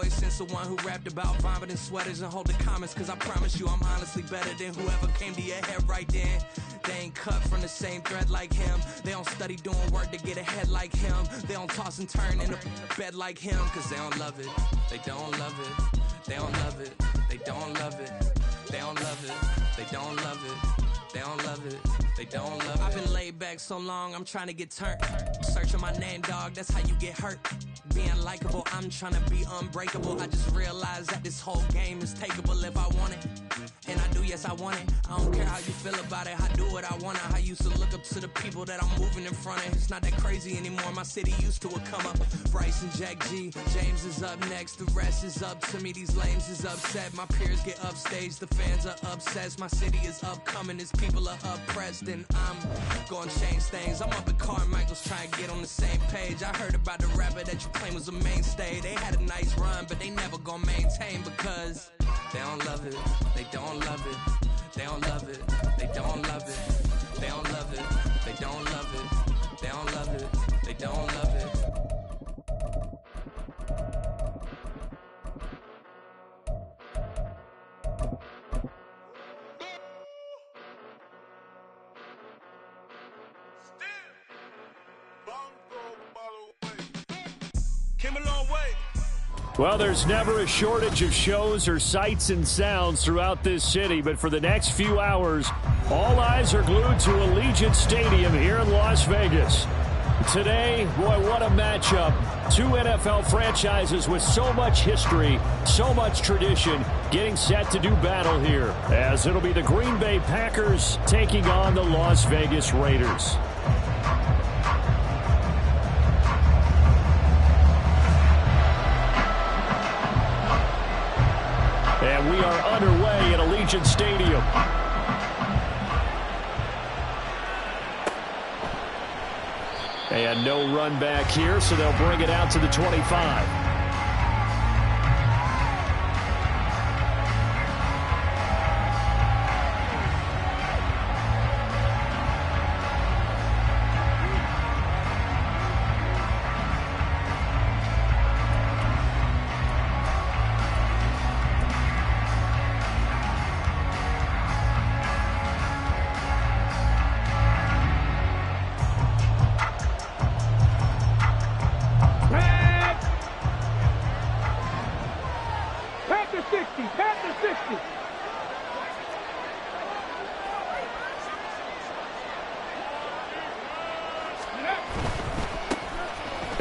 voice since the one who rapped about vomiting sweaters and holding comments. Cause I promise you I'm honestly better than whoever came to your head right then. They ain't cut from the same thread like him. They don't study doing work to get ahead like him. They don't toss and turn in the bed like him. Cause they don't love it. They don't love it. They don't love it. They don't love it. They don't love it. They don't love it. They don't love it. They don't love it. I've been laid back so long, I'm trying to get turned. Searching my name, dog, that's how you get hurt. Being likable, I'm trying to be unbreakable. I just realized that this whole game is takeable if I want it. And I do, yes, I want it. I don't care how you feel about it. I do what I want. I used to look up to the people that I'm moving in front of. It's not that crazy anymore. My city used to a come up. Bryce and Jack G. James is up next. The rest is up to me. These lames is upset. My peers get upstaged. The fans are obsessed. My city is upcoming. His people are oppressed. And I'm gonna change things. I'm up at Carmichael's trying to get on the same page. I heard about the rapper that you claim was a mainstay. They had a nice run, but they never gonna maintain because they don't love it. They don't love it. They don't love it. They don't love it. They don't love it. They don't love it. They don't love it. They don't love it. Came a long way. Well, there's never a shortage of shows or sights and sounds throughout this city, but for the next few hours, all eyes are glued to Allegiant Stadium here in Las Vegas. Today, boy, what a matchup. Two NFL franchises with so much history, so much tradition, getting set to do battle here, as it'll be the Green Bay Packers taking on the Las Vegas Raiders. And we are underway at Allegiant Stadium. And no run back here, so they'll bring it out to the 25.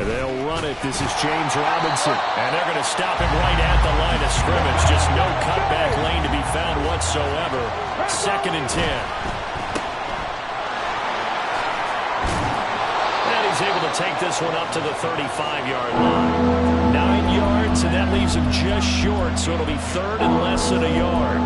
They'll run it. This is James Robinson. And they're going to stop him right at the line of scrimmage. Just no cutback lane to be found whatsoever. 2nd and 10. And he's able to take this one up to the 35-yard line. 9 yards, and that leaves him just short. So it'll be 3rd and less than a yard.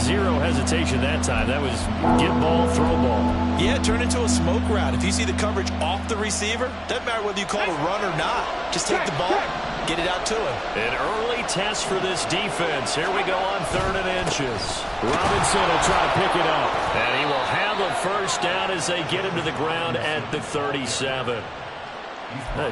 Zero hesitation that time. That was get ball, throw ball. Yeah, turn into a smoke route. If you see the coverage off the receiver, doesn't matter whether you call it a run or not. Just take the ball, get it out to him. An early test for this defense. Here we go on 3rd and inches. Robinson will try to pick it up. And he will have a first down as they get him to the ground at the 37.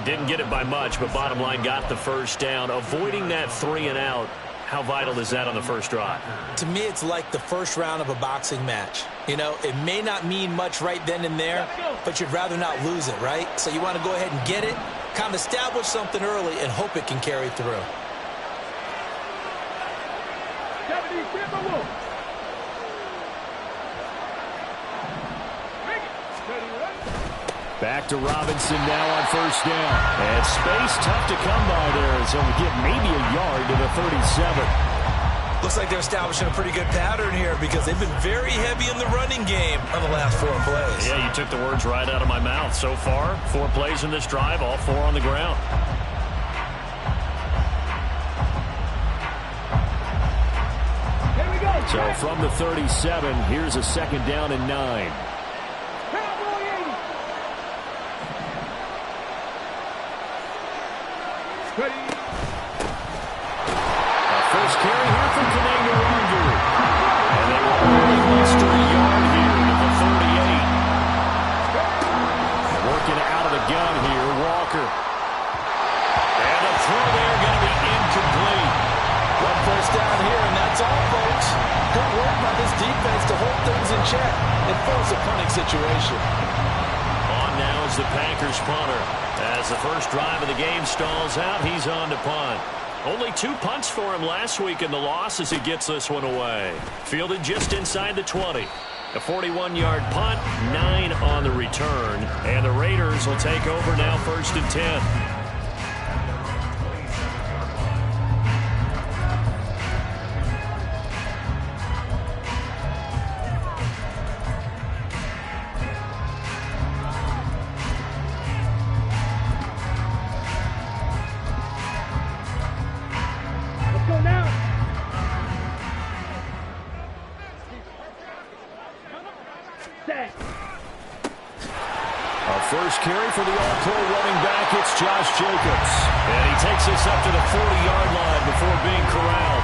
Didn't get it by much, but bottom line got the first down. Avoiding that 3 and out. How vital is that on the first drive? To me, it's like the first round of a boxing match. You know, it may not mean much right then and there, but you'd rather not lose it, right? So you want to go ahead and get it, kind of establish something early, and hope it can carry through. Back to Robinson now on first down. And space tough to come by there as he'll get maybe a yard to the 37. Looks like they're establishing a pretty good pattern here because they've been very heavy in the running game on the last 4 plays. Yeah, you took the words right out of my mouth. So far, 4 plays in this drive, all 4 on the ground. Here we go. So from the 37, here's a 2nd down and 9. Ready. First carry here from Kananga. And they will only muster a yard here at the 38. Working out of the gun here, Walker. And the throw there going to be incomplete. knows the punting situation. On now is the Packers punter. As the first drive of the game stalls out, he's on to punt. Only 2 punts for him last week in the loss as he gets this one away. Fielded just inside the 20. A 41-yard punt, 9 on the return. And the Raiders will take over now 1st and 10. First carry for the All-Pro running back, it's Josh Jacobs. And he takes this up to the 40-yard line before being corralled.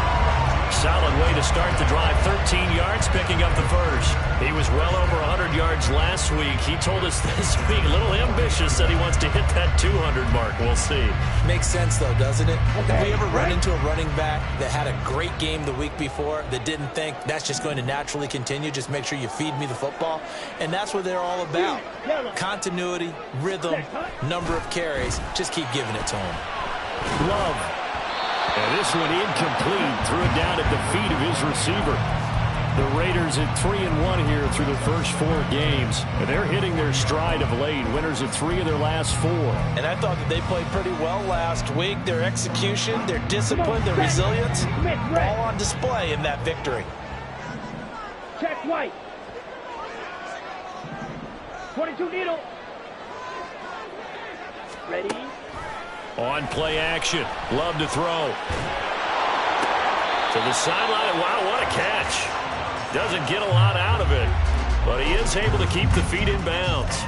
Solid way to start the drive, 13 yards, picking up the first. He was well over 100 yards last week. He told us this week, a little ambitious, that he wants to hit that 200 mark. We'll see. Makes sense, though, doesn't it? Okay. Have we ever run into a running back that had a great game the week before that didn't think that's just going to naturally continue? Just make sure you feed me the football. And that's what they're all about. Continuity, rhythm, number of carries. Just keep giving it to him. Love. And this one incomplete. Threw it down at the feet of his receiver. The Raiders at 3-1 here through the first 4 games. And they're hitting their stride of late. Winners of 3 of their last 4. And I thought that they played pretty well last week. Their execution, their discipline, their resilience, all on display in that victory. Check White. 22 needle. Ready. On play action. Love to throw. To the sideline. Wow, what a catch. Doesn't get a lot out of it, but he is able to keep the feet in bounds.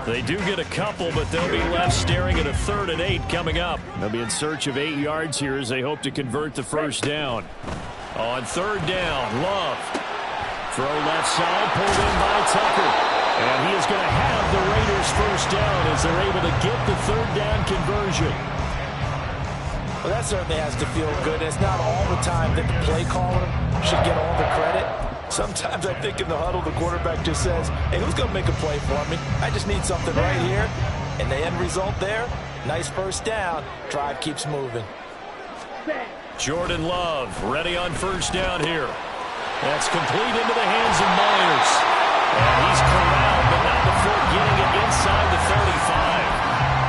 They do get a couple, but they'll be left staring at a 3rd and 8 coming up. They'll be in search of 8 yards here as they hope to convert the first down. On 3rd down, Love. Throw left side, pulled in by Tucker. And he is going to have the Raiders first down as they're able to get the 3rd down conversion. Well, that certainly has to feel good. It's not all the time that the play caller should get all the credit. Sometimes I think in the huddle, the quarterback just says, hey, who's going to make a play for me? I just need something right here. And the end result there, nice first down. Drive keeps moving. Jordan Love ready on first down here. That's complete into the hands of Myers. And he's corralled, but not before getting it inside the 35.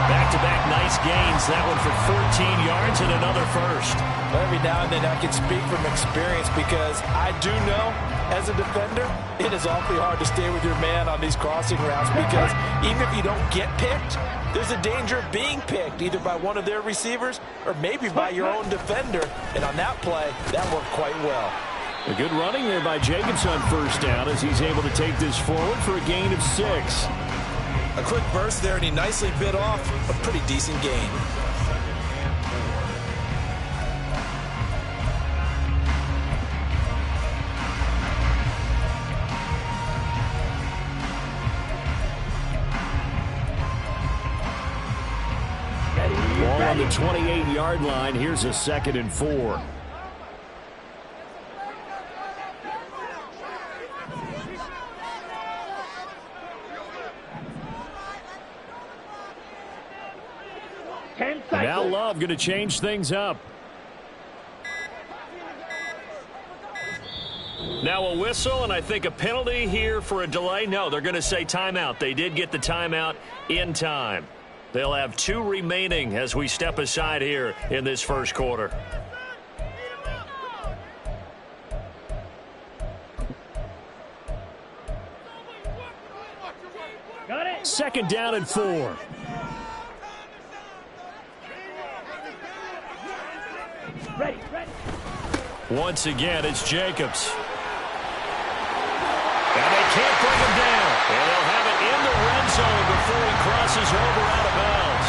Back-to-back nice gains. That one for 14 yards and another first. Every now and then I can speak from experience because I do know, as a defender, it is awfully hard to stay with your man on these crossing routes because even if you don't get picked, there's a danger of being picked either by one of their receivers or maybe by your own defender. And on that play, that worked quite well. A good running there by Jacobs on first down as he's able to take this forward for a gain of 6. A quick burst there, and he nicely bit off a pretty decent gain. Ball on the 28-yard line. Here's a 2nd and 4. Now Love going to change things up. Now a whistle and I think a penalty here for a delay. No, they're going to say timeout. They did get the timeout in time. They'll have 2 remaining as we step aside here in this first quarter. Got it. 2nd down and 4. Ready, ready. Once again, it's Jacobs. And they can't bring him down. And they'll have it in the red zone before he crosses over out of bounds.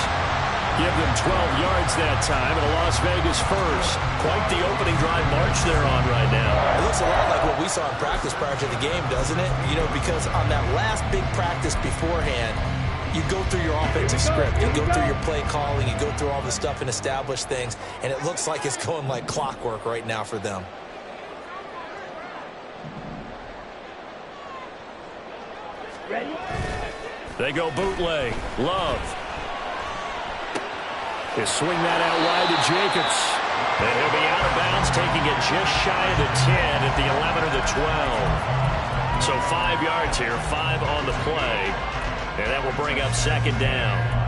Give them 12 yards that time and a Las Vegas first. Quite the opening drive march they're on right now. It looks a lot like what we saw in practice prior to the game, doesn't it? You know, because on that last big practice beforehand, you go through your offensive script, you go through your play calling, you go through all the stuff and establish things, and it looks like it's going like clockwork right now for them. Ready? They go bootleg. Love. They swing that out wide to Jacobs. And he'll be out of bounds, taking it just shy of the 10 at the 11 or the 12. So 5 yards here, 5 on the play. And that will bring up second down.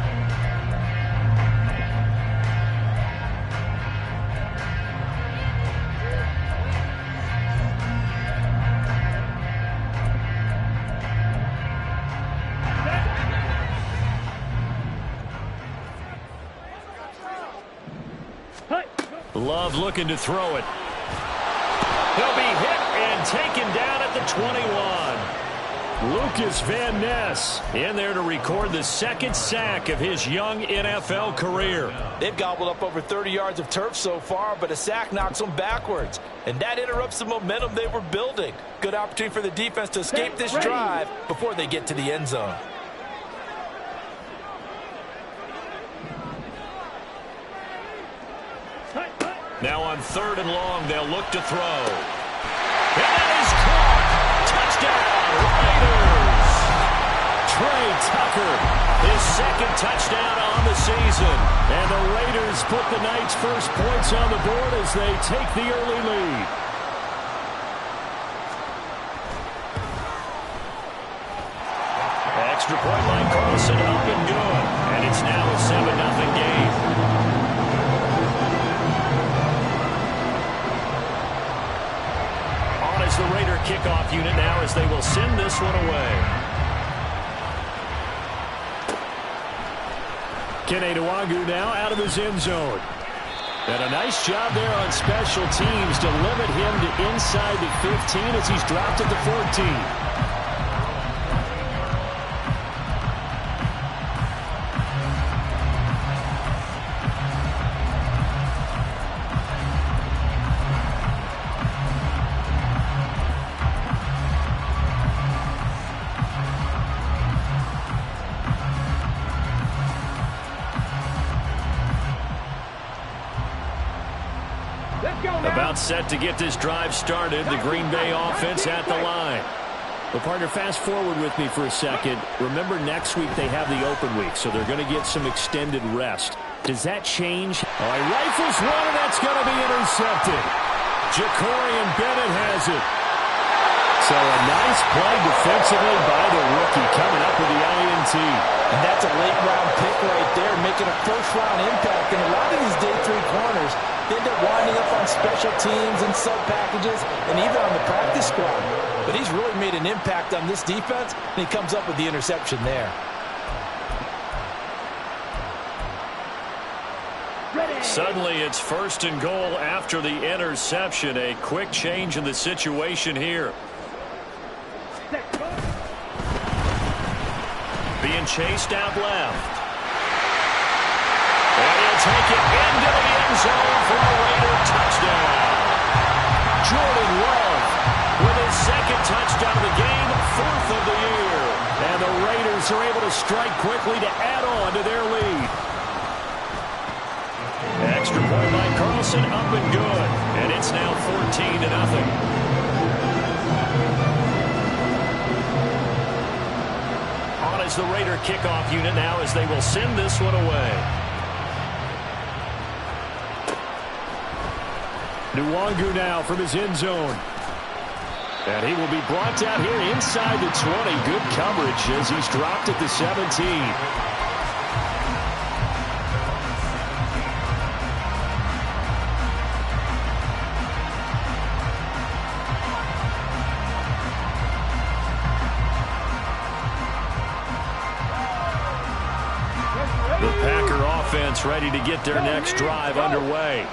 Love looking to throw it. He'll be hit and taken down at the 21. Lucas Van Ness in there to record the second sack of his young NFL career. They've gobbled up over 30 yards of turf so far, but a sack knocks them backwards. And that interrupts the momentum they were building. Good opportunity for the defense to escape this drive before they get to the end zone. Now on 3rd and long, they'll look to throw. And that is caught. Touchdown, Raiders. Trey Tucker, his second touchdown on the season. And the Raiders put the night's first points on the board as they take the early lead. Extra point line, Carlson up and good. And it's now a 7-0 game. As the Raider kickoff unit now as they will send this one away. Kene Nwangwu now out of his end zone. And a nice job there on special teams to limit him to inside the 15 as he's dropped at the 14. About set to get this drive started. The Green Bay offense at the line. Well, partner, fast forward with me for a second. Remember, next week they have the open week, so they're going to get some extended rest. Does that change? All right, rifles one, and that's going to be intercepted. Jacorian Bennett has it. So a nice play defensively by the rookie coming up with the INT. And that's a late-round pick right there, making a first-round impact. And a lot of these day 3 corners, they end up winding up on special teams and sub-packages and even on the practice squad. But he's really made an impact on this defense, and he comes up with the interception there. Suddenly it's 1st and goal after the interception. A quick change in the situation here. Being chased out left. And he'll take it into the end zone for a Raider touchdown. Jordan Love with his second touchdown of the game, 4th of the year. And the Raiders are able to strike quickly to add on to their lead. Extra point by Carlson, up and good. And it's now 14-0. As the Raider kickoff unit now as they will send this one away. Nwangwu now from his end zone. And he will be brought down here inside the 20. Good coverage as he's dropped at the 17. Ready to get their next drive underway.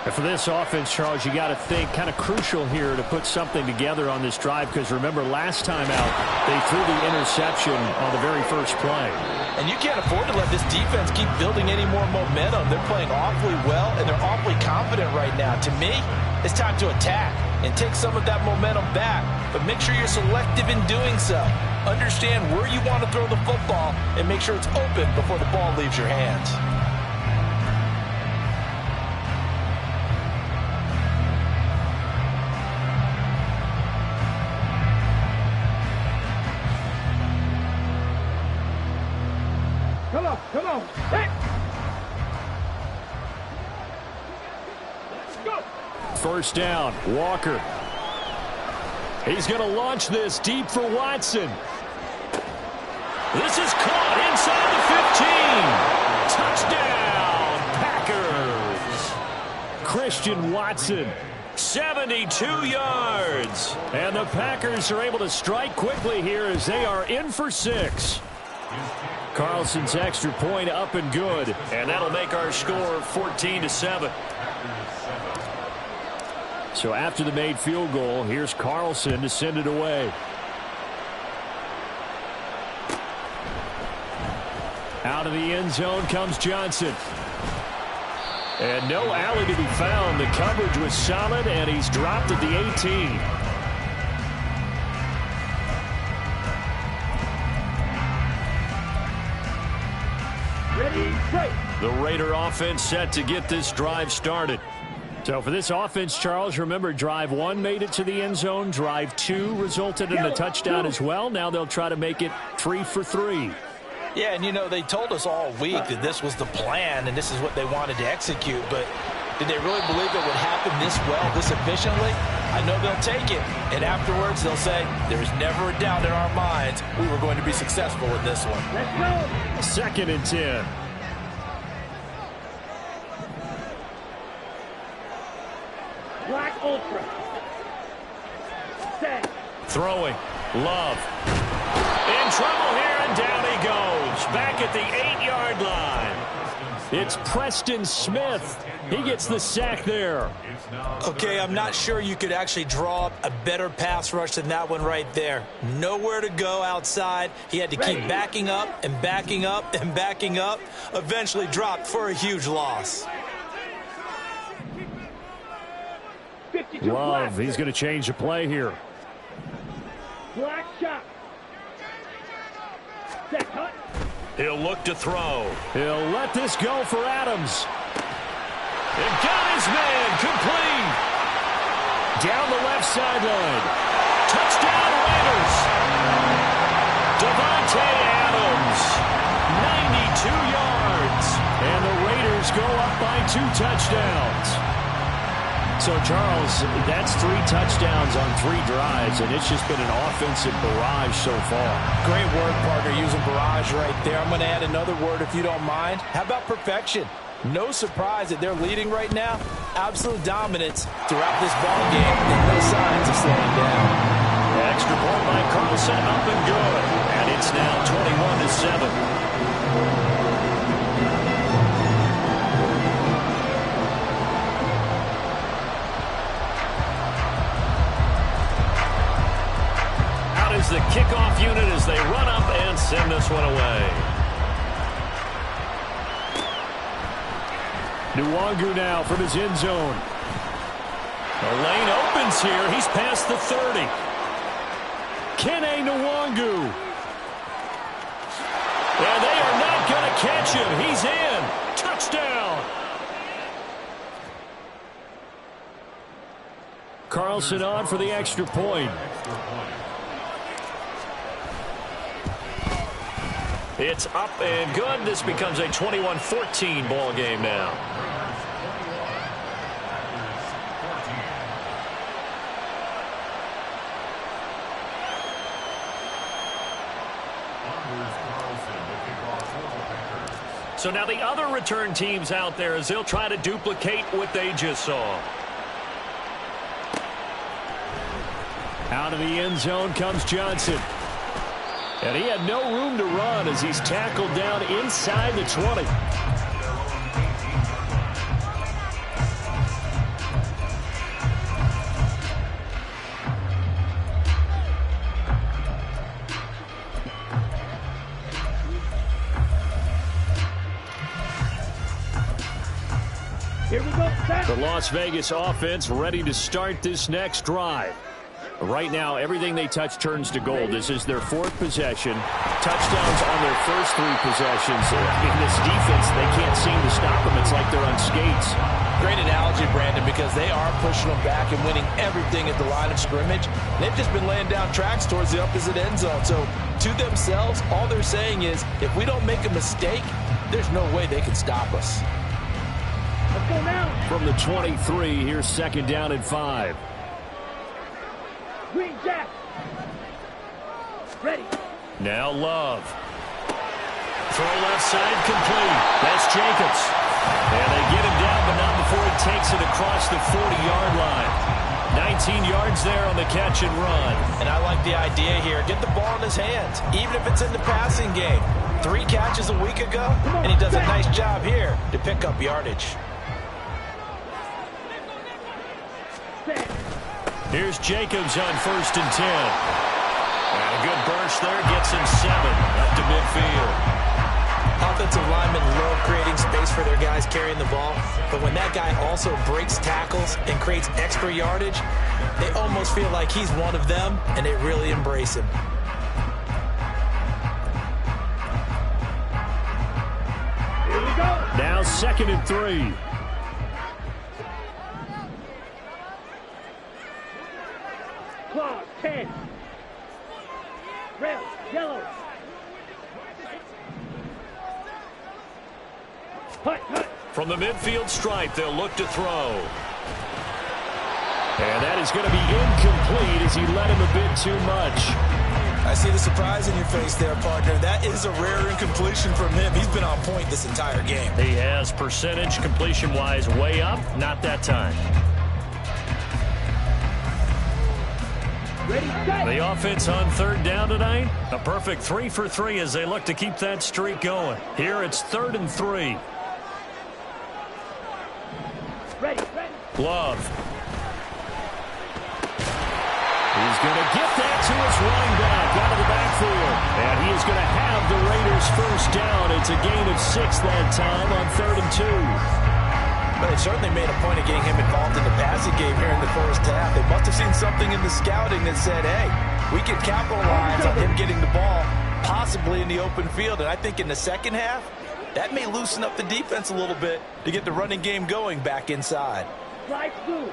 And for this offense, Charles, you got to think kind of crucial here to put something together on this drive, because remember last time out they threw the interception on the very first play. And you can't afford to let this defense keep building any more momentum. They're playing awfully well and they're awfully confident right now. To me, it's time to attack and take some of that momentum back, but make sure you're selective in doing so. Understand where you want to throw the football and make sure it's open before the ball leaves your hands. first down. Walker. He's going to launch this deep for Watson. This is caught inside the 15. Touchdown, Packers. Christian Watson, 72 yards. And the Packers are able to strike quickly here as they are in for 6. Carlson's extra point up and good. And that'll make our score 14-7. So after the made field goal, here's Carlson to send it away. Out of the end zone comes Johnson. And no alley to be found. The coverage was solid, and he's dropped at the 18. Ready, straight. The Raider offense set to get this drive started. So for this offense, Charles, remember, drive 1 made it to the end zone. Drive 2 resulted in a touchdown as well. Now they'll try to make it 3 for 3. Yeah, and, you know, they told us all week that this was the plan and this is what they wanted to execute. But did they really believe it would happen this well, this efficiently? I know they'll take it. And afterwards, they'll say, there's never a doubt in our minds we were going to be successful in this one. Let's go. 2nd and 10. Black Ultra. Set. Throwing. Love. In trouble here, and down he goes. Back at the 8-yard line. It's Preston Smith. He gets the sack there. Okay, I'm not sure you could actually draw up a better pass rush than that one right there. Nowhere to go outside. He had to keep backing up and backing up and backing up. Eventually dropped for a huge loss. 52 Love, black. he's going to change the play here. Black shot. Set, cut. He'll look to throw. He'll let this go for Adams. And got his man complete. Down the left sideline. Touchdown Raiders. Devontae Adams. 92 yards. And the Raiders go up by 2 touchdowns. So, Charles, that's 3 touchdowns on 3 drives, and it's just been an offensive barrage so far. Great word, partner, using barrage right there. I'm going to add another word if you don't mind. How about perfection? No surprise that they're leading right now. Absolute dominance throughout this ball game, and no signs of slowing down. Extra point by Carlson, up and good. And it's now 21-7. The kickoff unit as they run up and send this one away. Nwangu now from his end zone. The lane opens here. He's past the 30. Kene Nwangu. And they are not going to catch him. He's in. Touchdown. Carlson on for the extra point. It's up and good. This becomes a 21-14 ball game now. So now the other return teams out there as they'll try to duplicate what they just saw. Out of the end zone comes Johnson. And he had no room to run as he's tackled down inside the 20. Here we go, set. The Las Vegas offense ready to start this next drive. Right now, everything they touch turns to gold. This is their 4th possession. Touchdowns on their first 3 possessions. In this defense, they can't seem to stop them. It's like they're on skates. Great analogy, Brandon, because they are pushing them back and winning everything at the line of scrimmage. They've just been laying down tracks towards the opposite end zone. So, to themselves, all they're saying is, if we don't make a mistake, there's no way they can stop us. Let's go now. From the 23, here's second down and 5. Green jack. Ready. Now Love. Throw left side complete. That's Jacobs. And they get him down, but not before he takes it across the 40-yard line. 19 yards there on the catch and run. And I like the idea here. Get the ball in his hands, even if it's in the passing game. 3 catches a week ago, and he does a nice job here to pick up yardage. Here's Jacobs on 1st and 10. And a good burst there gets him 7 up to midfield. Offensive linemen love creating space for their guys carrying the ball, but when that guy also breaks tackles and creates extra yardage, they almost feel like he's one of them, and they really embrace him. Here we go. Now 2nd and 3. Claw, 10. Red, yellow. Hut, hut. From the midfield stripe, they'll look to throw. And that is going to be incomplete as he let him a bit too much. I see the surprise in your face there, partner. That is a rare incompletion from him. He's been on point this entire game. He has percentage completion-wise way up. Not that time. Ready, set. The offense on 3rd down tonight. A perfect 3 for 3 as they look to keep that streak going. Here it's 3rd and 3. Ready, ready. Love. He's going to get that to his running back out of the backfield. And he is going to have the Raiders 1st down. It's a gain of 6 that time on 3rd and 2. But they certainly made a point of getting him involved in the passing game here in the first half. They must have seen something in the scouting that said, hey, we can capitalize on him getting the ball, possibly in the open field. And I think in the second half, that may loosen up the defense a little bit to get the running game going back inside. Slide through.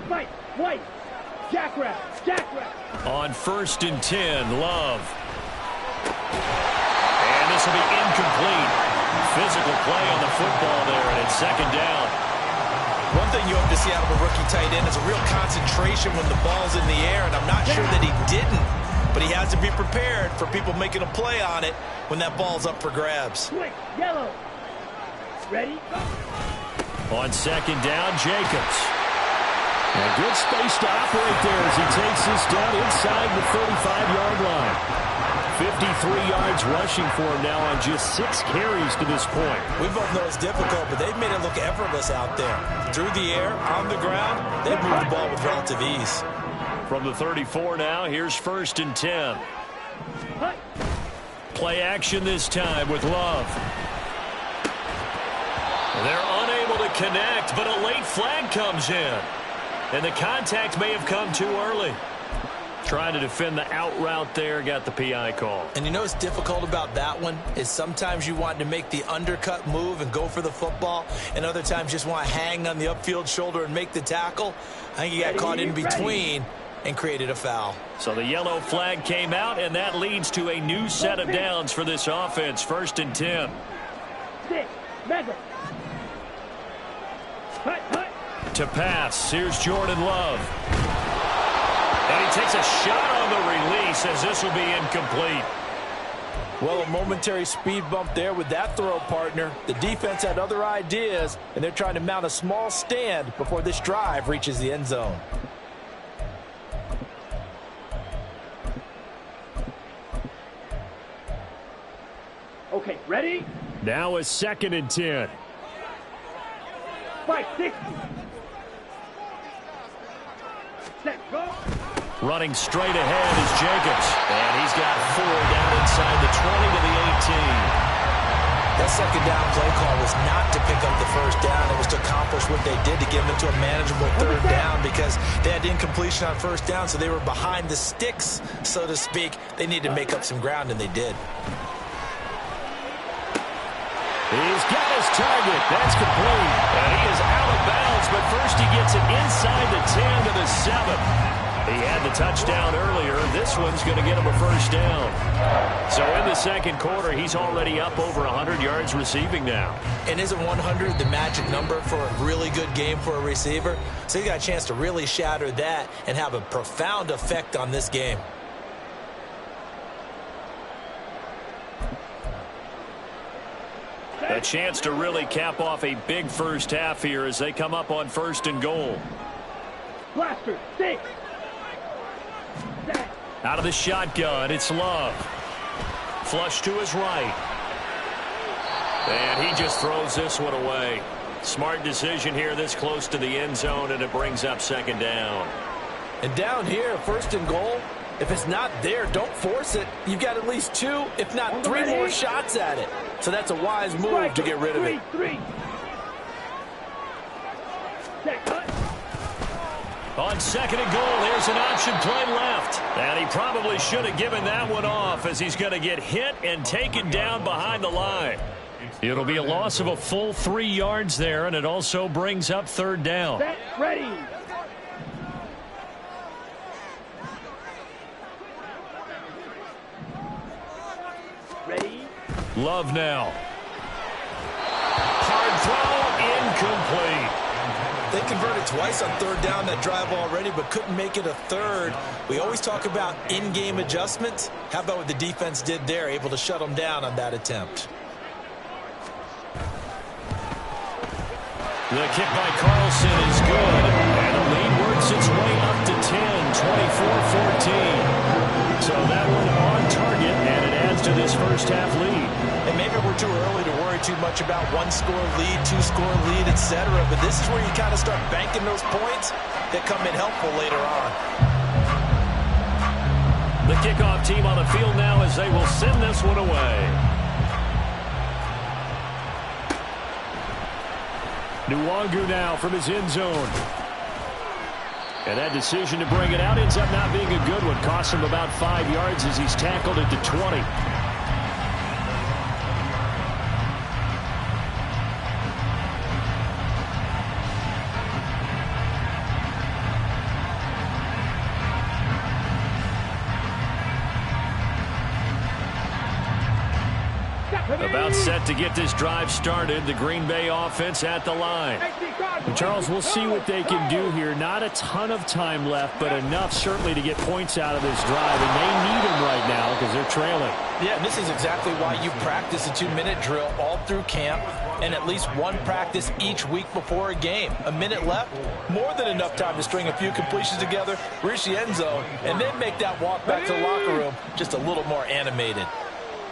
Fight, white. Jackrabbit, jackrabbit. On 1st and 10, Love. And this will be incomplete. Physical play on the football there, and it's 2nd down. One thing you hope to see out of a rookie tight end is a real concentration when the ball's in the air, and I'm not sure that he didn't, but he has to be prepared for people making a play on it when that ball's up for grabs. Quick, yellow. Ready, go. On 2nd down, Jacobs. And good space to operate there as he takes this down inside the 35-yard line. 53 yards rushing for him now on just 6 carries to this point. We both know it's difficult, but they've made it look effortless out there. Through the air, on the ground, they've moved the ball with relative ease. From the 34 now, here's 1st and 10. Play action this time with Love. They're unable to connect, but a late flag comes in. And the contact may have come too early. Trying to defend the out route there, got the PI call. And you know what's difficult about that one is sometimes you want to make the undercut move and go for the football, and other times just want to hang on the upfield shoulder and make the tackle. I think he got caught in between and created a foul. So the yellow flag came out, and that leads to a new set of downs for this offense. 1st and 10. 6, mega. Hut, hut. To pass, here's Jordan Love. And he takes a shot on the release as this will be incomplete. Well, a momentary speed bump there with that throw, partner. The defense had other ideas, and they're trying to mount a small stand before this drive reaches the end zone. Okay, ready? Now a 2nd and 10. Fight, 60. Set, go. Running straight ahead is Jacobs. And he's got 4 down inside the 20 to the 18. That 2nd down play call was not to pick up the 1st down. It was to accomplish what they did to get them into a manageable 3rd down because they had incompletion on 1st down, so they were behind the sticks, so to speak. They needed to make up some ground, and they did. He's got his target. That's complete. And he is out of bounds, but first he gets it inside the 10 to the 7. He had the touchdown earlier. This one's going to get him a first down. So in the second quarter, he's already up over 100 yards receiving now. And isn't 100 the magic number for a really good game for a receiver? So he got a chance to really shatter that and have a profound effect on this game. A chance to really cap off a big first half here as they come up on 1st and goal. Blaster, 6. Out of the shotgun, it's Love. Flush to his right. And he just throws this one away. Smart decision here this close to the end zone, and it brings up 2nd down. And down here, 1st and goal, if it's not there, don't force it. You've got at least 2, if not 3 more shots at it. So that's a wise move to get rid of it. 3. On 2nd and goal, there's an option play left. And he probably should have given that one off as he's going to get hit and taken down behind the line. It'll be a loss of a full 3 yards there, and it also brings up 3rd down. Set, ready. Ready. Love now. Hard throw, incomplete. They converted twice on 3rd down that drive already, but couldn't make it a 3rd. We always talk about in-game adjustments. How about what the defense did there, able to shut them down on that attempt? The kick by Carlson is good, and the lead works its way up to 10, 24-14. So that one on target, and it adds to this first half lead. And maybe we're too early to worry too much about 1-score lead, 2-score lead, etc. But this is where you kind of start banking those points that come in helpful later on. The kickoff team on the field now as they will send this one away. Nwangu now from his end zone. And that decision to bring it out ends up not being a good one. Costs him about 5 yards as he's tackled at the 20. About set to get this drive started. The Green Bay offense at the line. And Charles, we'll see what they can do here. Not a ton of time left, but enough certainly to get points out of this drive. And they need them right now because they're trailing. Yeah, and this is exactly why you practice a 2-minute drill all through camp and at least one practice each week before a game. A minute left, more than enough time to string a few completions together, reach the end zone, and then make that walk back to the locker room just a little more animated.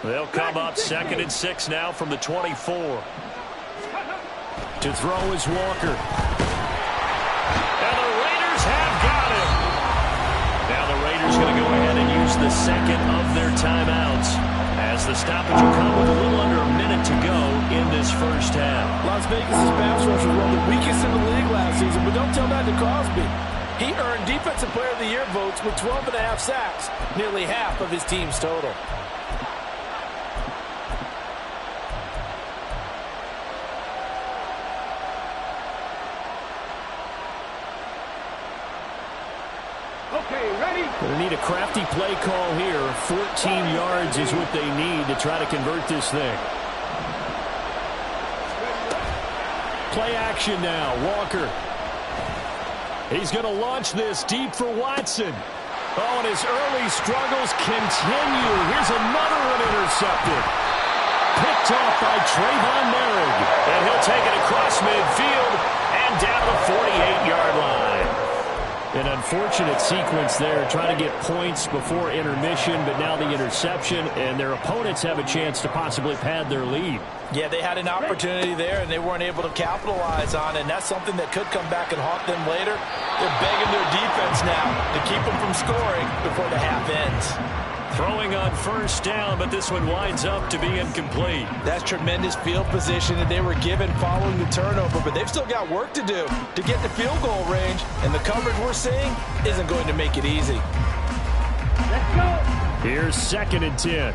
They'll come up 2nd and 6 now from the 24. To throw is Walker. And the Raiders have got him. Now the Raiders going to go ahead and use the 2nd of their timeouts as the stoppage will come with a little under a minute to go in this first half. Las Vegas' pass rush was one of the weakest in the league last season, but don't tell that to Crosby. He earned Defensive Player of the Year votes with 12.5 sacks, nearly half of his team's total. They need a crafty play call here. 14 yards is what they need to try to convert this thing. Play action now. Walker. He's going to launch this deep for Watson. Oh, and his early struggles continue. Here's another one intercepted. Picked off by Trayvon Merrick. And he'll take it across midfield and down the 48-yard line. An unfortunate sequence there, trying to get points before intermission, but now the interception, and their opponents have a chance to possibly pad their lead. Yeah, they had an opportunity there, and they weren't able to capitalize on it, and that's something that could come back and haunt them later. They're begging their defense now to keep them from scoring before the half ends. Throwing on first down, but this one winds up to be incomplete. That's tremendous field position that they were given following the turnover, but they've still got work to do to get to field goal range, and the coverage we're seeing isn't going to make it easy. Let's go. Here's 2nd and 10.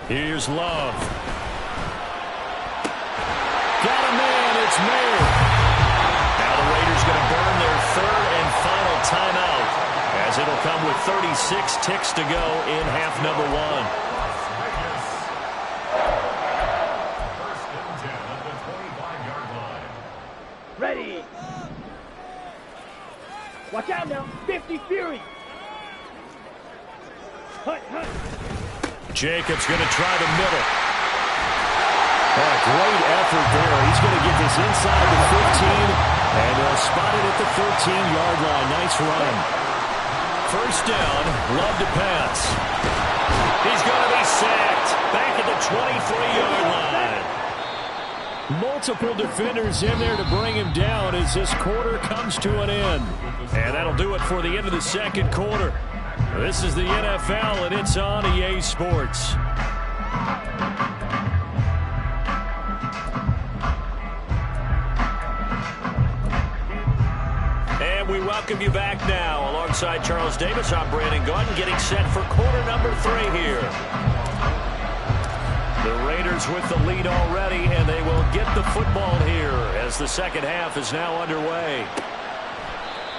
Here's Love. Got a man, it's Mayer. as it'll come with 36 ticks to go in half number one. Ready. Watch out now. 50 Fury. Hut, hut. Jacobs going to try the middle. Oh, great effort there. He's going to get this inside the 15, and they'll spot it at the 13-yard line. Nice run. First down, Love to pass. He's going to be sacked back at the 23-yard line. Multiple defenders in there to bring him down as this quarter comes to an end. And that'll do it for the end of the second quarter. This is the NFL, and it's on EA Sports. And we welcome you back now. Alongside Charles Davis, I'm Brandon Gaudin, getting set for quarter number 3 here. The Raiders with the lead already, and they will get the football here as the second half is now underway.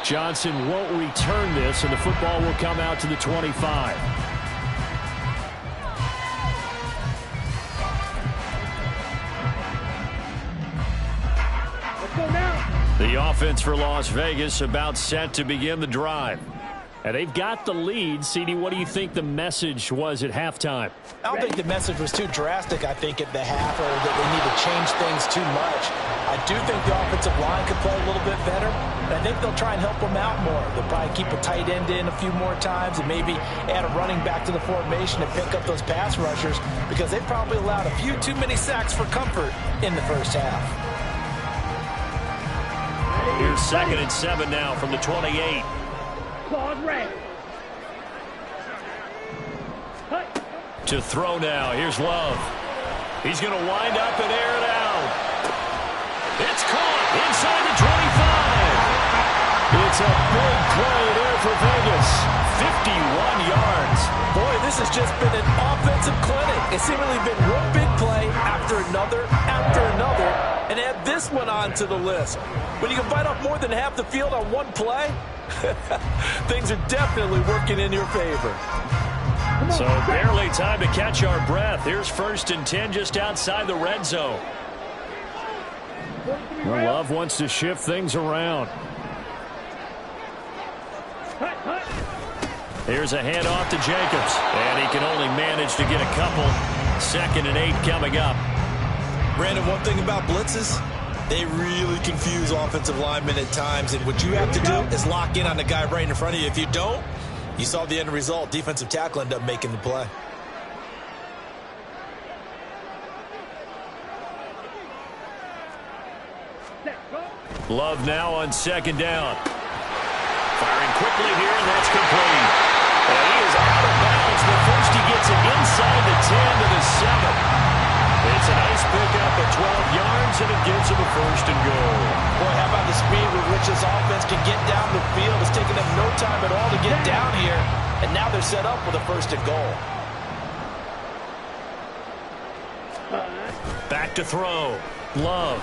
Johnson won't return this, and the football will come out to the 25. Let's go now. The offense for Las Vegas about set to begin the drive. And they've got the lead. CD, what do you think the message was at halftime? I don't think the message was too drastic, I think, at the half, or that they need to change things too much. I do think the offensive line could play a little bit better, and I think they'll try and help them out more. They'll probably keep a tight end in a few more times and maybe add a running back to the formation and pick up those pass rushers, because they probably allowed a few too many sacks for comfort in the first half. Here's 2nd and 7 now from the 28. Claws red. Hut. To throw now. Here's Love. He's going to wind up and air it out. It's caught inside the 25. It's a big play there for Vegas. 51 yards. Boy, this has just been an offensive clinic. It's seemingly been one big play after another, and add this one onto the list. When you can bite off more than half the field on one play, things are definitely working in your favor. So barely time to catch our breath. Here's 1st and 10 just outside the red zone. Well, Love wants to shift things around. Here's a handoff to Jacobs, and he can only manage to get a couple. 2nd and 8 coming up. Brandon, one thing about blitzes, they really confuse offensive linemen at times, and what you have to do is lock in on the guy right in front of you. If you don't, you saw the end result. Defensive tackle ended up making the play. Love now on 2nd down. Firing quickly here, and that's complete. And he is out of bounds, but first he gets it inside the 10 to the 7. It's a nice pickup at 12 yards, and it gives him a 1st and goal. Boy, how about the speed with which this offense can get down the field? It's taken them no time at all to get down here, and now they're set up with a 1st and goal. Back to throw. Love.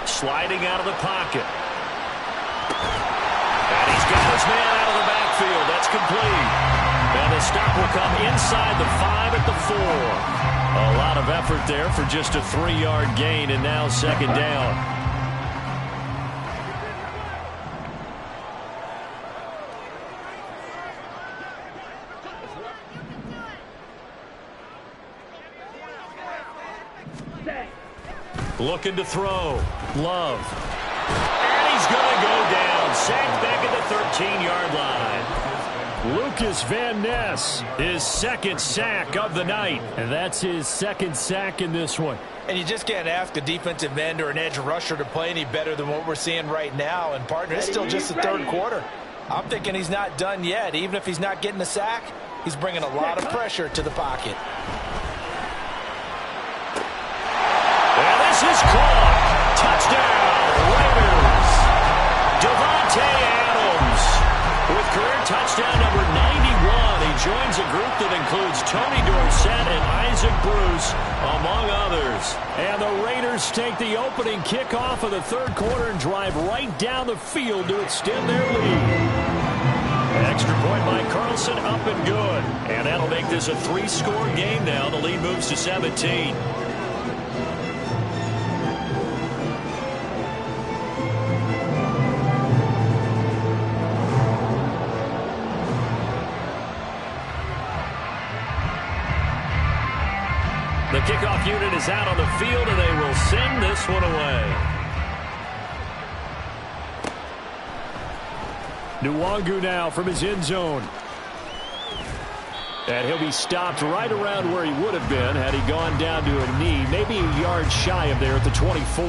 Sliding out of the pocket. And he's got his man out of the backfield. That's complete. And the stop will come inside the 5 at the 4. A lot of effort there for just a 3-yard gain, and now 2nd down. Looking to throw. Love. And he's going to go down. Sacked back at the 13-yard line. Lucas Van Ness, his 2nd sack of the night. And that's his 2nd sack in this one. And you just can't ask a defensive end or an edge rusher to play any better than what we're seeing right now. And, partner, it's still just the 3rd quarter. I'm thinking he's not done yet. Even if he's not getting a sack, he's bringing a lot of pressure to the pocket. And this is caught. Touchdown, Raiders. Devontae Adams with career touchdown number 91. He joins a group that includes Tony Dorsett and Isaac Bruce, among others. And the Raiders take the opening kickoff of the 3rd quarter and drive right down the field to extend their lead. Extra point by Carlson, up and good. And that'll make this a 3-score game now. The lead moves to 17. The kickoff unit is out on the field, and they will send this one away. Nwangu now from his end zone. And he'll be stopped right around where he would have been had he gone down to a knee, maybe a yard shy of there at the 24.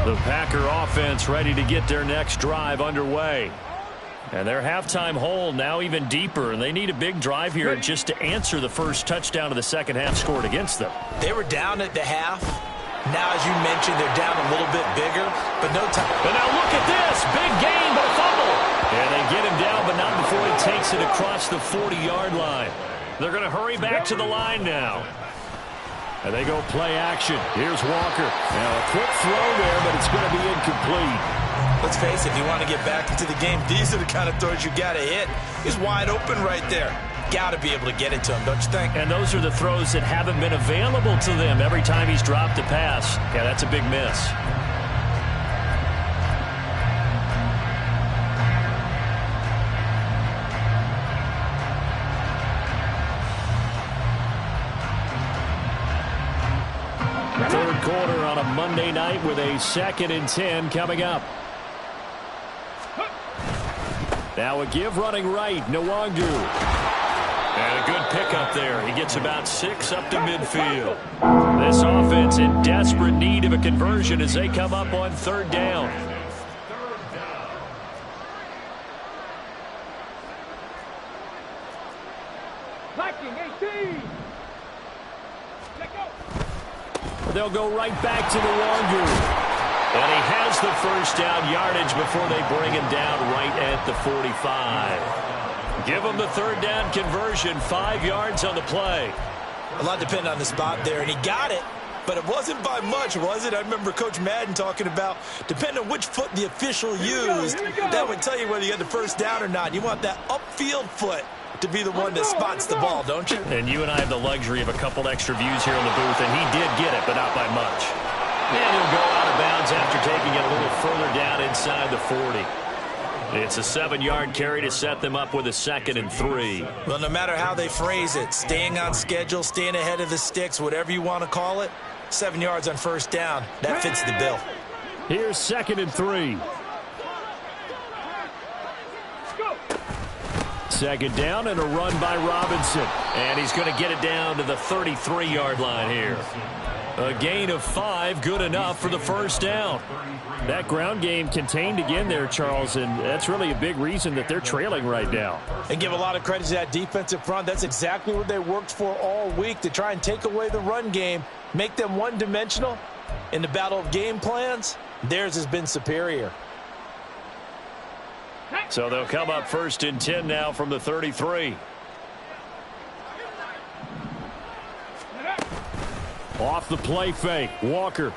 The Packer offense ready to get their next drive underway. And their halftime hole now even deeper, and they need a big drive here just to answer the first touchdown of the second half scored against them. They were down at the half. Now, as you mentioned, they're down a little bit bigger, but no time. But now look at this. Big gain, but a fumble. And they get him down, but not before he takes it across the 40-yard line. They're going to hurry back to the line now. And they go play action. Here's Walker. Now a quick throw there, but it's going to be incomplete. Let's face it, if you want to get back into the game, these are the kind of throws you got to hit. He's wide open right there. Got to be able to get it to him, don't you think? And those are the throws that haven't been available to them every time he's dropped a pass. Yeah, that's a big miss. Third quarter on a Monday night with a 2nd and 10 coming up. Now a give running right, Nwangu. And a good pickup there. He gets about 6 up to midfield. This offense in desperate need of a conversion as they come up on 3rd down. Viking 18. They'll go right back to Nwangu. And he has the first down yardage before they bring him down right at the 45. Give him the 3rd down conversion, 5 yards on the play. A lot depended on the spot there, and he got it, but it wasn't by much, was it? I remember Coach Madden talking about, depending on which foot the official used, that would tell you whether you got the first down or not. You want that upfield foot to be the one that spots the ball, don't you? And you and I have the luxury of a couple extra views here in the booth, and he did get it, but not by much. And he'll go out of bounds after taking it a little further down inside the 40. It's a 7-yard carry to set them up with a 2nd and 3. Well, no matter how they phrase it, staying on schedule, staying ahead of the sticks, whatever you want to call it, 7 yards on first down, that fits the bill. Here's 2nd and 3. 2nd down and a run by Robinson. And he's going to get it down to the 33-yard line here. A gain of 5, good enough for the first down. That ground game contained again there, Charles, and that's really a big reason that they're trailing right now. And give a lot of credit to that defensive front. That's exactly what they worked for all week, to try and take away the run game, make them one-dimensional. In the battle of game plans, theirs has been superior. So they'll come up 1st and 10 now from the 33. Off the play fake, Walker.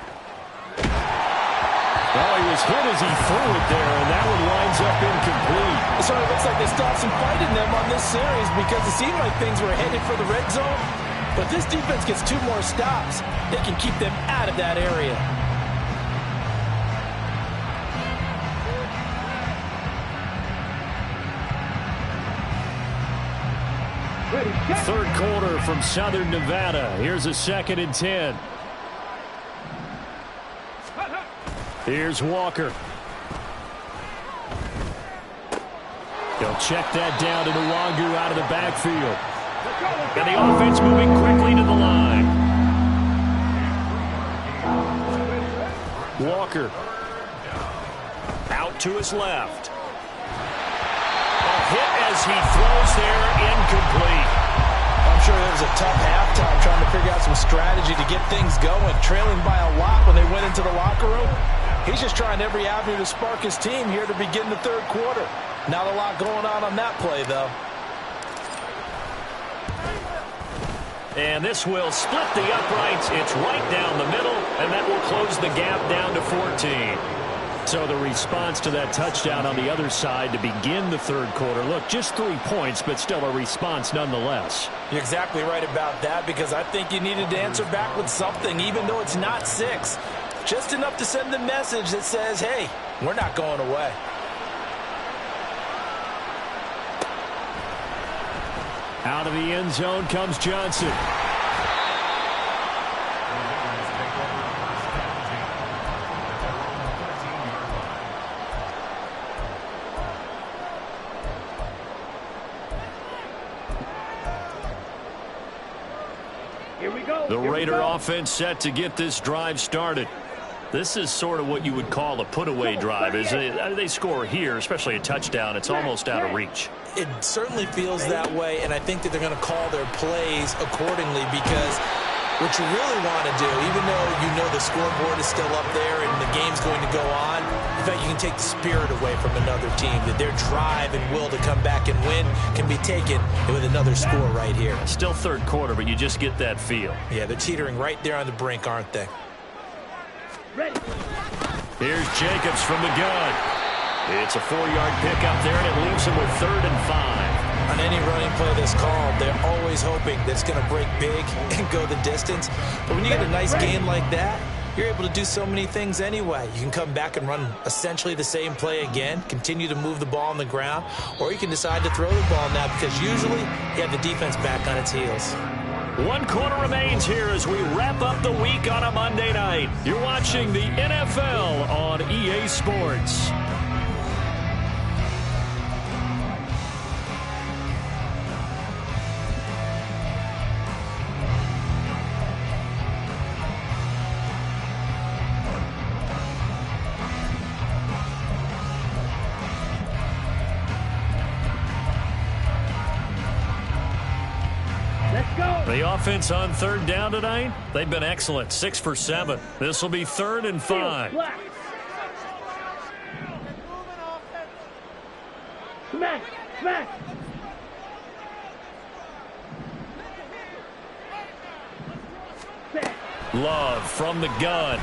Well, he was hit as he threw it there, and that one winds up incomplete. It sort of looks like they stopped some fight in them on this series because it seemed like things were headed for the red zone. But this defense gets 2 more stops. They can keep them out of that area. Third quarter from Southern Nevada. Here's a 2nd and 10. Here's Walker. He'll check that down to Nwangu out of the backfield. And the offense moving quickly to the line. Walker. Out to his left. Hit as he throws there, incomplete. I'm sure it was a tough halftime trying to figure out some strategy to get things going, trailing by a lot when they went into the locker room. He's just trying every avenue to spark his team here to begin the third quarter. Not a lot going on that play, though. And this will split the uprights. It's right down the middle, and that will close the gap down to 14. So the response to that touchdown on the other side to begin the third quarter. Look, just 3 points, but still a response nonetheless. You're exactly right about that, because I think you needed to answer back with something, even though it's not 6. Just enough to send the message that says, hey, we're not going away. Out of the end zone comes Johnson. Here we go. The Raider offense set to get this drive started. This is sort of what you would call a put-away drive. They score here, especially a touchdown. It's almost out of reach. It certainly feels that way, and I think that they're going to call their plays accordingly, because what you really want to do, even though you know the scoreboard is still up there and the game's going to go on, in fact, you can take the spirit away from another team, that their drive and will to come back and win can be taken with another score right here. Still third quarter, but you just get that feel. Yeah, they're teetering right there on the brink, aren't they? Ready. Here's Jacobs from the gun. It's a 4-yard pickup there, and it leaves him with 3rd and 5. On any running play that's called, they're always hoping that it's going to break big and go the distance. But when you get a nice gain like that, you're able to do so many things anyway. You can come back and run essentially the same play again, continue to move the ball on the ground, or you can decide to throw the ball now, because usually you have the defense back on its heels. 1 quarter remains here as we wrap up the week on a Monday night. You're watching the NFL on EA Sports. The offense on 3rd down tonight, they've been excellent, 6 for 7. This will be 3rd and 5. Smash, smash. Love from the gun.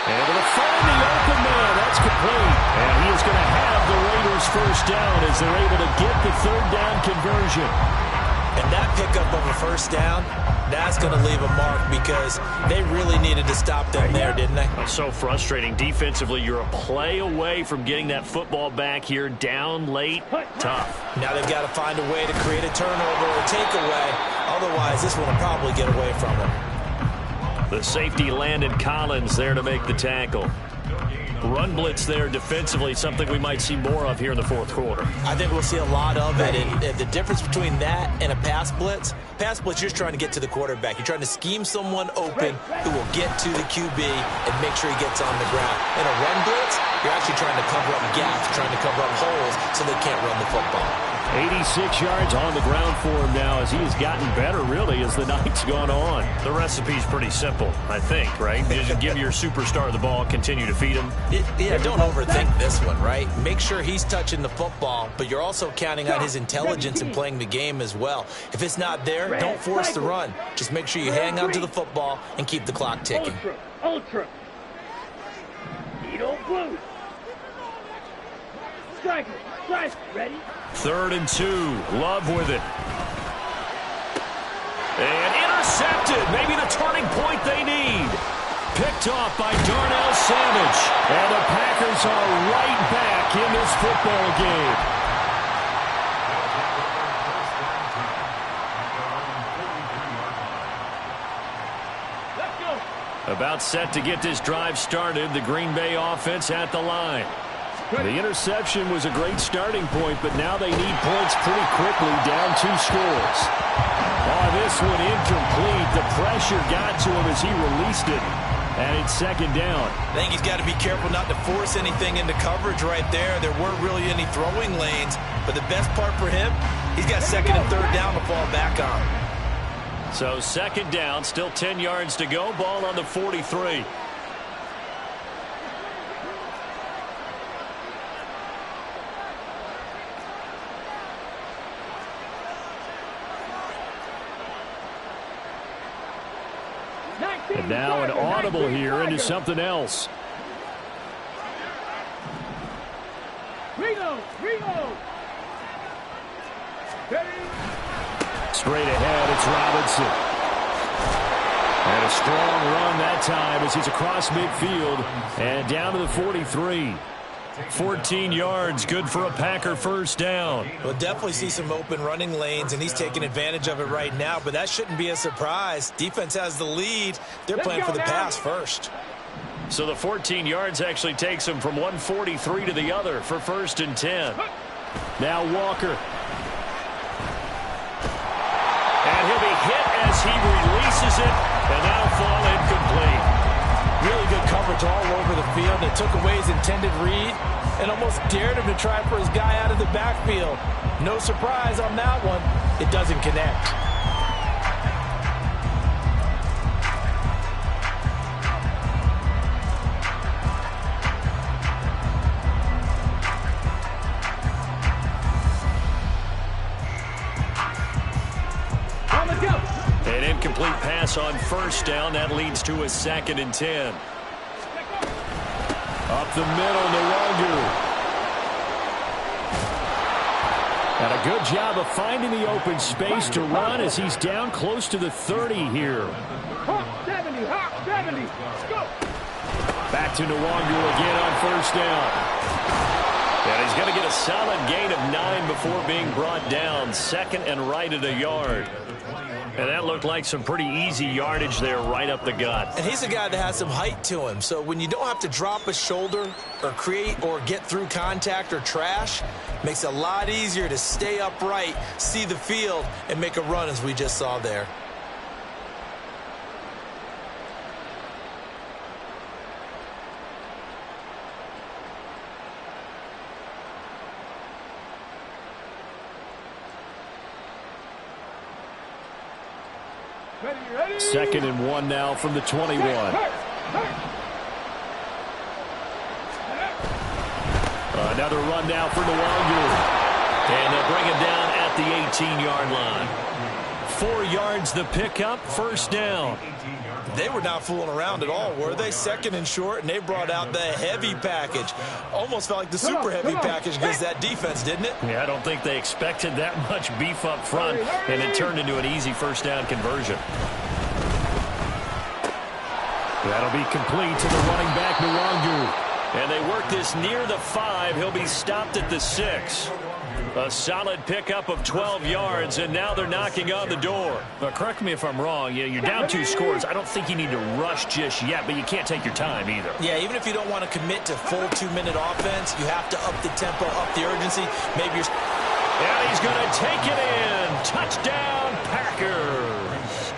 Able to find the open man. That's complete. And he is going to have the Raiders first down as they're able to get the 3rd down conversion. And that pickup of a first down, that's going to leave a mark, because they really needed to stop them there, didn't they? So frustrating. Defensively, you're a play away from getting that football back here, down late. Tough. Now they've got to find a way to create a turnover or takeaway. Otherwise, this one will probably get away from them. The safety Landon Collins there to make the tackle. Run blitz there defensively, something we might see more of here in the 4th quarter. I think we'll see a lot of it, and the difference between that and a pass blitz, you're just trying to get to the quarterback. You're trying to scheme someone open who will get to the QB and make sure he gets on the ground. In a run blitz, you're actually trying to cover up gaps, trying to cover up holes so they can't run the football. 86 yards on the ground for him now as he has gotten better, really, as the night's gone on. The recipe's pretty simple, I think, right? You just give your superstar the ball, continue to feed him. Yeah, don't overthink this one, right? Make sure he's touching the football, but you're also counting on his intelligence in playing the game as well. If it's not there, don't force the run. Just make sure you hang on to the football and keep the clock ticking. Ultra. Edo blue. Striker. Ready? 3rd and 2. Love with it. And intercepted. Maybe the turning point they need. Picked off by Darnell Savage. And the Packers are right back in this football game. Let's go. About set to get this drive started. The Green Bay offense at the line. The interception was a great starting point, but now they need points pretty quickly, down 2 scores. Oh, this one incomplete. The pressure got to him as he released it, and it's 2nd down. I think he's got to be careful not to force anything into coverage right there. There weren't really any throwing lanes, but the best part for him, he's got 2nd and 3rd down to fall back on. So 2nd down, still 10 yards to go, ball on the 43. And now an audible here into something else. Ringo! Straight ahead, it's Robinson. And a strong run that time as he's across midfield and down to the 43. 14 yards, good for a Packer first down. We'll definitely see some open running lanes, and he's taking advantage of it right now, but that shouldn't be a surprise. Defense has the lead. They're playing for the pass first. So the 14 yards actually takes him from 143 to the other for 1st and 10. Now Walker. And he'll be hit as he releases it, and that'll fall incomplete. Really good coverage all over the field. It took away his intended read and almost dared him to try for his guy out of the backfield. No surprise on that one. It doesn't connect. An incomplete pass on 1st down. That leads to a 2nd and 10. Up the middle, Nwangu. And a good job of finding the open space to run as he's down close to the 30 here. 70, 70. Go. Back to Nwangu again on 1st down. And he's going to get a solid gain of 9 before being brought down. 2nd and right at a yard. And that looked like some pretty easy yardage there right up the gut. And he's a guy that has some height to him. So when you don't have to drop a shoulder or create or get through contact or trash, makes it a lot easier to stay upright, see the field, and make a run as we just saw there. Ready. 2nd and 1 now from the 21. Another run now for Nwangu. And they'll bring him down at the 18-yard line. 4 yards the pickup, 1st down. They were not fooling around at all, were they? 2nd and short, and they brought out the heavy package. Almost felt like the super heavy package against that defense, didn't it? Yeah, I don't think they expected that much beef up front, and it turned into an easy 1st down conversion. That'll be complete to the running back, Nwangu. And they work this near the 5. He'll be stopped at the 6. A solid pickup of 12 yards, and now they're knocking on the door. Now, correct me if I'm wrong. You're down 2 scores. I don't think you need to rush just yet, but you can't take your time either. Yeah, even if you don't want to commit to full 2-minute offense, you have to up the tempo, up the urgency. Maybe you're... And he's going to take it in. Touchdown, Packers.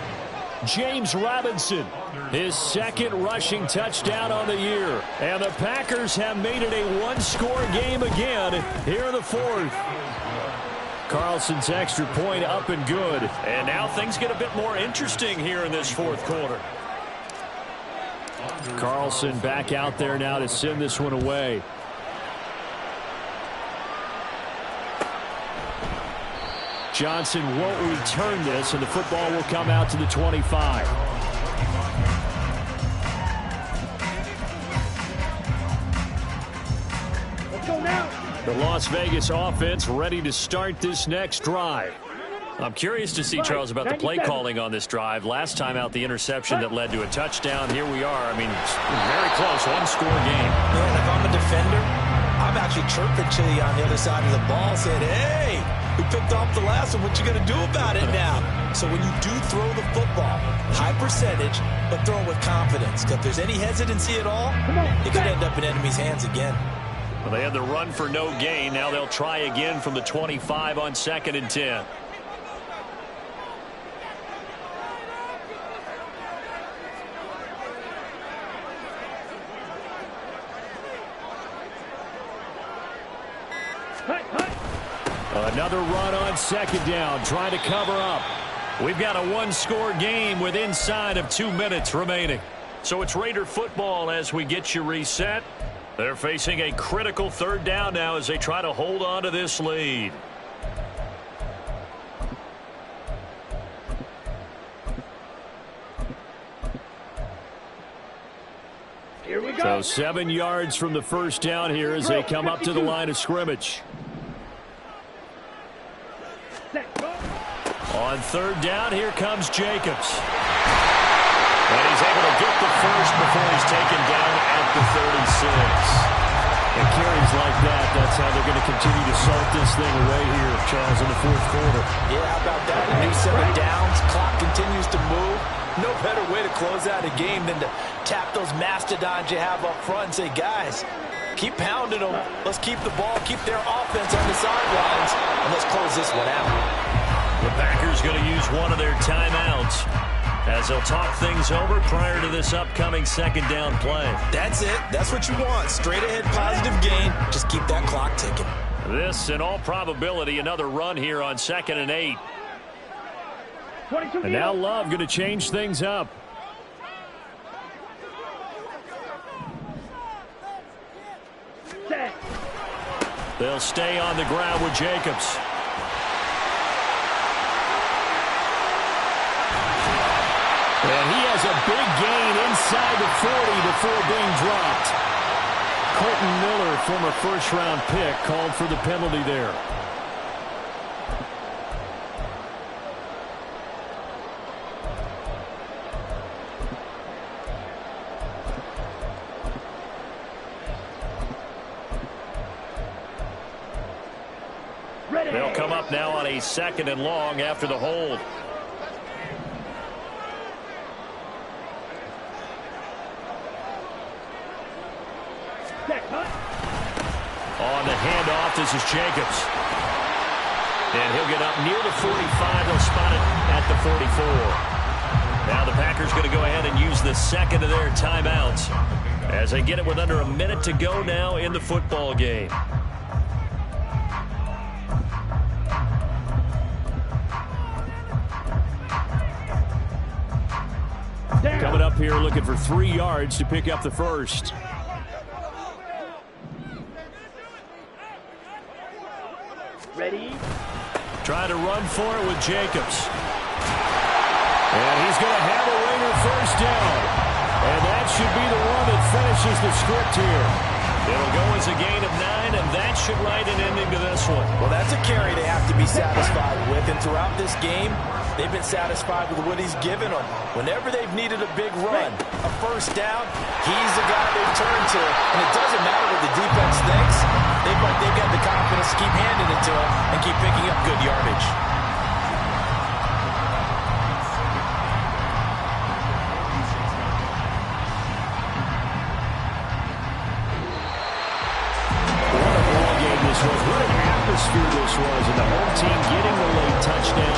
James Robinson, his 2nd rushing touchdown on the year. And the Packers have made it a 1-score game again here in the 4th. Carlson's extra point up and good. And now things get a bit more interesting here in this 4th quarter. Carlson back out there now to send this one away. Johnson won't return this, and the football will come out to the 25. Let's go now. The Las Vegas offense ready to start this next drive. I'm curious to see, Charles, about the play calling on this drive. Last time out, the interception that led to a touchdown. Here we are. I mean, it's very close, 1-score game. Man, if I'm a defender, I'm actually chirping to you on the other side of the ball, saying, hey, we picked off the last one. What you going to do about it now? So when you do throw the football, high percentage, but throw it with confidence. Because if there's any hesitancy at all, it could end up in enemy's hands again. Well, they had the run for no gain. Now they'll try again from the 25 on 2nd and 10. Another run on 2nd down, trying to cover up. We've got a 1-score game with inside of 2 minutes remaining. So it's Raider football as we get you reset. They're facing a critical 3rd down now as they try to hold on to this lead. Here we go. So 7 yards from the first down here as they come up to the line of scrimmage. On third down, here comes Jacobs. And he's able to get the first before he's taken down at the 36. And carries like that, that's how they're going to continue to salt this thing away here, Charles, in the fourth quarter. Yeah, how about that? A new 7 downs. Clock continues to move. No better way to close out a game than to tap those mastodons you have up front and say, guys, keep pounding them. Let's keep the ball, keep their offense on the sidelines, and let's close this one out. The Packers going to use one of their timeouts as they'll talk things over prior to this upcoming second down play. That's it. That's what you want. Straight ahead positive gain. Just keep that clock ticking. This, in all probability, another run here on 2nd and 8. And now Love going to change things up. They'll stay on the ground with Jacobs. And he has a big gain inside the 40 before being dropped. Colton Miller, former first-round pick, called for the penalty there. They'll come up now on a 2nd and long after the hold. On the handoff, this is Jacobs. And he'll get up near the 45. They'll spot it at the 44. Now the Packers going to go ahead and use the second of their timeouts as they get it with under a minute to go now in the football game. Coming up here looking for 3 yards to pick up the first. Ready? Trying to run for it with Jacobs. And he's going to have a ringer first down. And that should be the one that finishes the script here. It'll go as a gain of 9, and that should write an ending to this one. Well, that's a carry they have to be satisfied with. And throughout this game, they've been satisfied with what he's given them. Whenever they've needed a big run, a first down, he's the guy they turn to. And it doesn't matter what the defense thinks. They've got the confidence to keep handing it to him and keep picking up good yardage. What a ball game this was. What an atmosphere this was. And the home team getting the late touchdown.